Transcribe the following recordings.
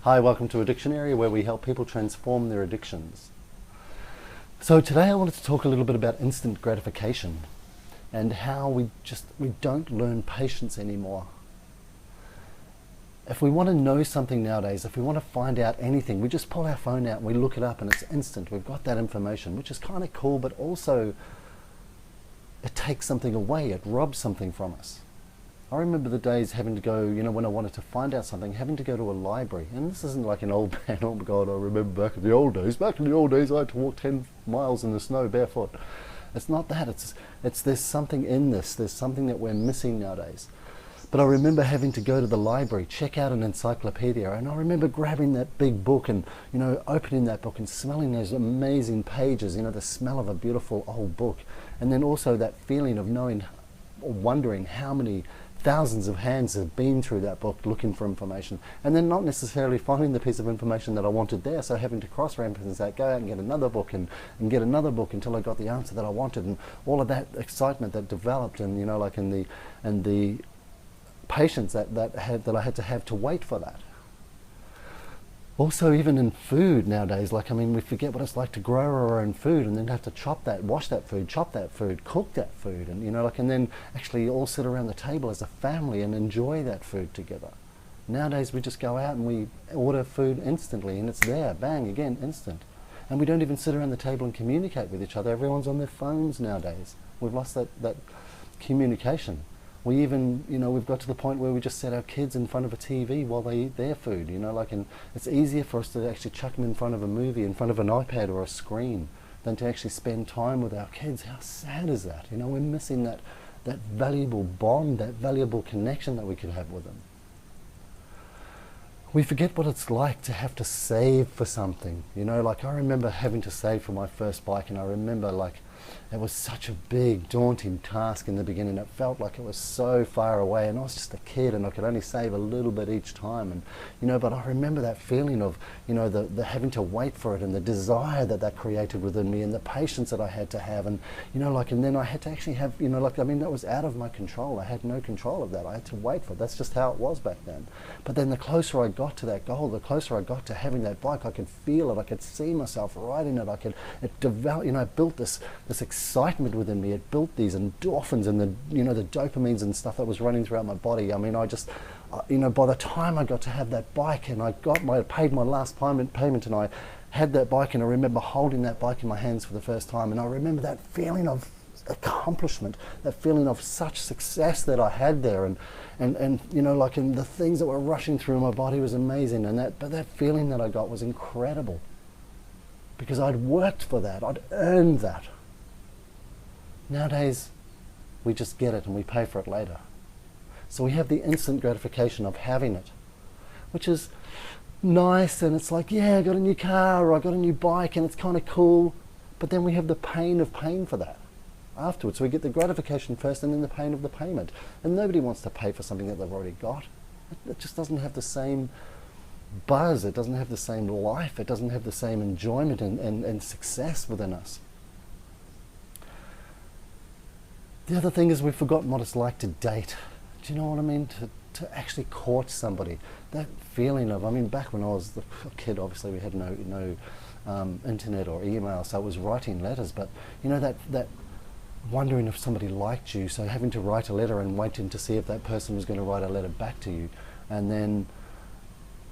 Hi, welcome to Addictionary, where we help people transform their addictions. So today I wanted to talk a little bit about instant gratification and how we don't learn patience anymore. If we want to know something nowadays, if we want to find out anything, we just pull our phone out and we look it up and it's instant. We've got that information, which is kind of cool, but also it takes something away. It robs something from us. I remember the days having to go, when I wanted to find out something, having to go to a library. And this isn't like an old man, oh my God, I remember back in the old days. Back in the old days, I had to walk 10 miles in the snow barefoot. It's not that, there's something in this. There's something that we're missing nowadays. But I remember having to go to the library, check out an encyclopedia, and I remember grabbing that big book and, opening that book and smelling those amazing pages, the smell of a beautiful old book. And then also that feeling of knowing, or wondering how many thousands of hands have been through that book looking for information, and then not necessarily finding the piece of information that I wanted there, so having to cross-reference that, go out and get another book and get another book until I got the answer that I wanted, and all of that excitement that developed, and and the patience that I had to have to wait for that. Also, even in food nowadays, we forget what it's like to grow our own food and then have to chop that, wash that food, chop that food, cook that food, and and then actually all sit around the table as a family and enjoy that food together. Nowadays we just go out and we order food instantly and it's there, bang, again, instant. And we don't even sit around the table and communicate with each other. Everyone's on their phones nowadays. We've lost that communication. We even, we've got to the point where we just set our kids in front of a TV while they eat their food, and it's easier for us to actually chuck them in front of a movie, in front of an iPad or a screen, than to actually spend time with our kids. How sad is that? We're missing that valuable bond, that valuable connection that we could have with them. We forget what it's like to have to save for something, I remember having to save for my first bike, and I remember it was such a big, daunting task in the beginning. It felt like it was so far away, and I was just a kid and I could only save a little bit each time, and but I remember that feeling of the having to wait for it, and the desire that created within me, and the patience that I had to have, and and then I had to actually have that was out of my control. I had no control of that. I had to wait for it. That's just how it was back then. But then the closer I got to that goal, the closer I got to having that bike, I could feel it, I could see myself riding it, it developed, it built this excitement within me. It built these endorphins and the dopamines and stuff that was running throughout my body. I just, by the time I got to have that bike and I paid my last payment and I had that bike, and I remember holding that bike in my hands for the first time, and I remember that feeling of accomplishment, that feeling of such success that I had there, and the things that were rushing through my body was amazing, but that feeling that I got was incredible because I'd worked for that, I'd earned that. Nowadays, we just get it and we pay for it later. So we have the instant gratification of having it, which is nice, and it's like, yeah, I got a new car or I got a new bike and it's kind of cool, but then we have the pain of paying for that afterwards. So we get the gratification first and then the pain of the payment. And nobody wants to pay for something that they've already got. It just doesn't have the same buzz, it doesn't have the same life, it doesn't have the same enjoyment and success within us. The other thing is we've forgotten what it's like to date. Do you know what I mean? To actually court somebody. That feeling of, back when I was a kid, obviously we had no internet or email, so it was writing letters, but that wondering if somebody liked you, so having to write a letter and waiting to see if that person was going to write a letter back to you, and then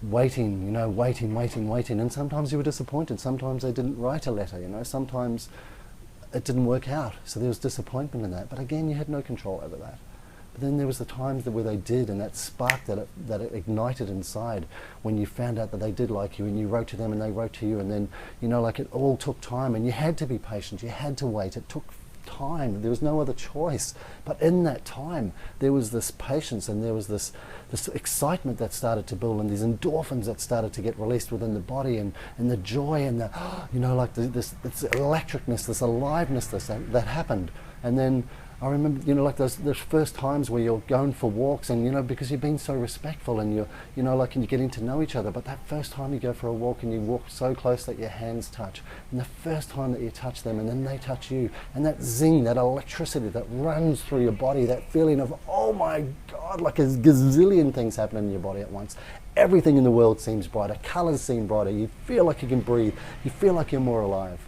waiting, waiting, and sometimes you were disappointed, sometimes they didn't write a letter, sometimes it didn't work out, so there was disappointment in that, but again, you had no control over that. But then there was the times where they did, and that spark that it ignited inside when you found out that they did like you, and you wrote to them and they wrote to you, and then it all took time, and you had to be patient, you had to wait, it took time, there was no other choice. But in that time there was this patience, and there was this excitement that started to build, and these endorphins that started to get released within the body, and the joy, and this electricness, this aliveness that happened. And then I remember, those first times where you're going for walks, and because you've been so respectful, and and you're getting to know each other. But that first time you go for a walk and you walk so close that your hands touch, and the first time that you touch them and then they touch you, and that zing, that electricity that runs through your body, that feeling of, oh my God, like a gazillion things happening in your body at once, Everything in the world seems brighter. Colours seem brighter. You feel like you can breathe. You feel like you're more alive.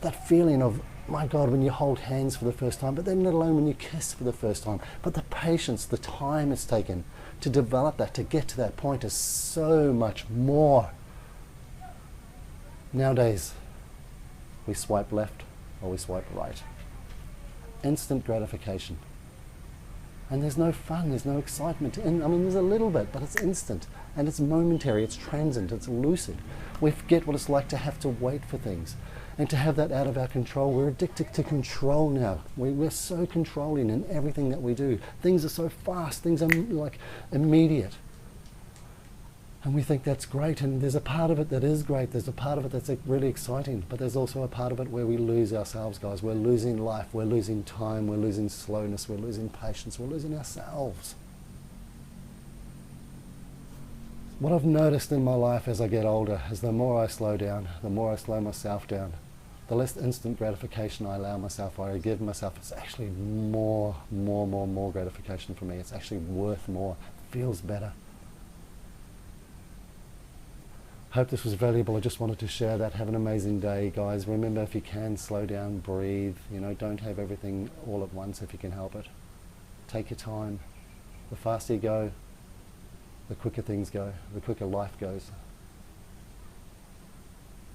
That feeling of, my God, when you hold hands for the first time, but then let alone when you kiss for the first time. But the patience, the time it's taken to develop that, to get to that point is so much more. Nowadays, we swipe left or we swipe right. Instant gratification. And there's no fun, there's no excitement. I mean, there's a little bit, but it's instant. And it's momentary, it's transient, it's lucid. We forget what it's like to have to wait for things. And to have that out of our control. We're addicted to control now. We're so controlling in everything that we do. Things are so fast, things are like immediate. And we think that's great, and there's a part of it that is great, there's a part of it that's really exciting, but there's also a part of it where we lose ourselves, guys. We're losing life, we're losing time, we're losing slowness, we're losing patience, we're losing ourselves. What I've noticed in my life as I get older is the more I slow down, the more I slow myself down, the less instant gratification I allow myself, or I give myself. It's actually more gratification for me. It's actually worth more, feels better. Hope this was valuable. I just wanted to share that. Have an amazing day, guys. Remember, if you can, slow down, breathe. You know, don't have everything all at once if you can help it. Take your time. The faster you go, the quicker things go, the quicker life goes.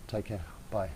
Take care. Bye.